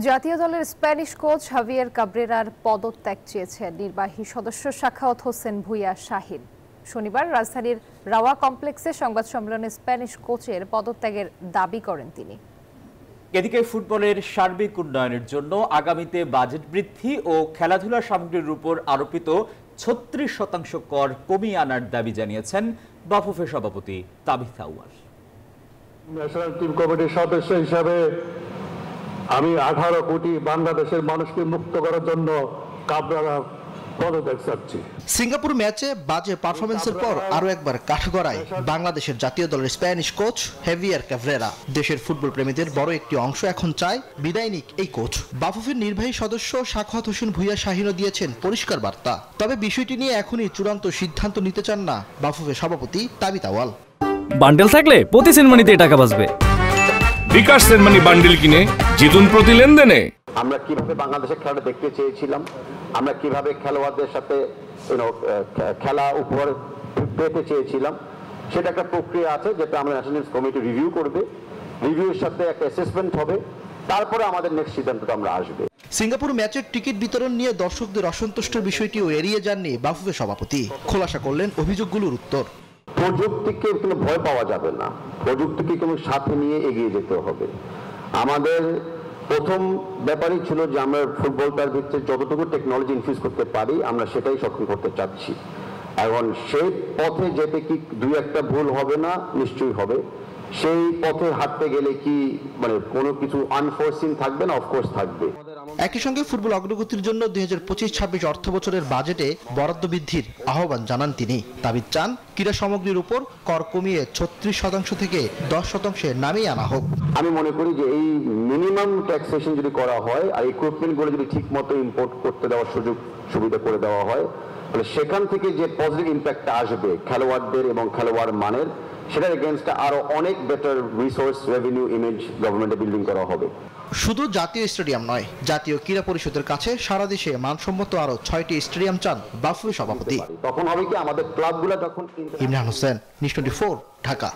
জাতীয় দলের Spanish coach Javier কাব্রেরার পদত্যাগ চেয়েছেন নির্বাহী সদস্য সাখাওয়াত হোসেন ভূঁইয়া শাহীন। শনিবার রাজধানীর রাওয়া কমপ্লেক্সে সংবাদ সম্মেলনে স্প্যানিশ কোচের পদত্যাগের দাবি করেন তিনি। এদিকে ফুটবলের সার্বিক উন্নয়নের জন্য আগামীতে বাজেট বৃদ্ধি ও খেলাধুলা সামগ্রীর উপর আরোপিত ৩৬% কর কমিয়ে আনার দাবি জানিয়েছেন বাফুফে সভাপতি তাবিথ আউয়াল। ন্যাশনাল টিম কমিটির সদস্য হিসাবে আমি 18 কোটি বাংলাদেশের মানুষকে মুক্ত করার জন্য কাবরেরার পদত্যাগ চাচ্ছি। সিঙ্গাপুর ম্যাচে বাজে পারফরমেন্সের পর আরো একবার কাঠগড়ায় বাংলাদেশের জাতীয় দলের স্প্যানিশ কোচ হেভিয়ার কাব্রেরা। দেশের ফুটবল প্রেমীদের বড় একটি অংশ এখন চায় বিদায় নিক এই কোচ। বাফুফের নির্বাহী সদস্য সাখাওয়াত হোসেন ভূঁইয়া শাহীনও দিয়েছেন পরিষ্কার বার্তা। তবে বিষয়টি নিয়ে এখনই চূড়ান্ত সিদ্ধান্ত নিতে চান না বাফুফের সভাপতি তাবিথ আউয়াল। বান্ডেল থাকলে প্রতি সেনমানিতে টাকা বাঁচবে। বিকাশ সেনমানি বান্ডেল কিনে জিতুন প্রতি লেনদেনে। আমরা কিভাবে বাংলাদেশের খেলাটা দেখতে চেয়েছিলাম, আমরা কিভাবে খেলোয়াড়দের সাথে খেলা উপহার পেতে চেয়েছিলাম, সেটা একটা প্রক্রিয়া আছে যেটা আমরা ন্যাশনাল কমিটি রিভিউ করবে। রিভিউর সাথে একটা অ্যাসেসমেন্ট হবে, তারপরে আমাদের নেক্সট সিদ্ধান্তটা আমরা আসবে। সিঙ্গাপুর ম্যাচের টিকিট বিতরণ নিয়ে দর্শকদের অসন্তুষ্টের বিষয়টিও এড়িয়ে যাননি বাফুফে সভাপতি। খোলাসা করলেন অভিযোগগুলোর উত্তর। প্রযুক্তিকে কোনো ভয় পাওয়া যাবে না, প্রযুক্তিকে কোনো সাথে নিয়ে এগিয়ে যেতে হবে। আমাদের প্রথম ব্যাপারই ছিল যে আমরা ফুটবলটার ভিতরে যতটুকু টেকনোলজি ইনফিউজ করতে পারি আমরা সেটাই সক্ষম করতে চাচ্ছি। এখন সেই পথে যেতে কি দুই একটা ভুল হবে না, নিশ্চয়ই হবে। সেই পথে হাঁটতে গেলে কি কোনো কিছু আনফোর্সিন থাকবে না? অফকোর্স থাকবে। একই সঙ্গে ফুটবল অগ্রগতির জন্য 2025-26 অর্থ বছরের বাজেটে বরাদ্দ বৃদ্ধির আহ্বান জানান তিনি। তাবিদ চান ক্রীড়া সামগ্রীর উপর কর কমিয়ে 36% থেকে 10% নামিয়ে আনা হোক। আমি মনে করি যে এই মিনিমাম ট্যাক্সেশন যদি করা হয় আর ইকুইপমেন্টগুলো যদি ঠিক মতো ইম্পোর্ট করতে দেওয়ার সুযোগ সুবিধা করে দেওয়া হয়, তাহলে সেখান থেকে যে পজিটিভ ইম্প্যাক্ট আসবে খেলোয়াড়দের এবং খেলোয়াড় মানের, সেটার এগেইনস্টে আরো অনেক বেটার রিসোর্স রেভিনিউ ইমেজ গভর্নমেন্টে বিল্ডিং করা হবে। শুধু জাতীয় স্টেডিয়াম নয়, জাতীয় ক্রীড়া পরিষদের কাছে সারা দেশে মানসম্মত আরো 6টি স্টেডিয়াম চান বাফুফে সভাপতি। তখন হবে কি আমাদের ক্লাবগুলো তখন। ইমরান হোসেন, নিউজ 24, ঢাকা।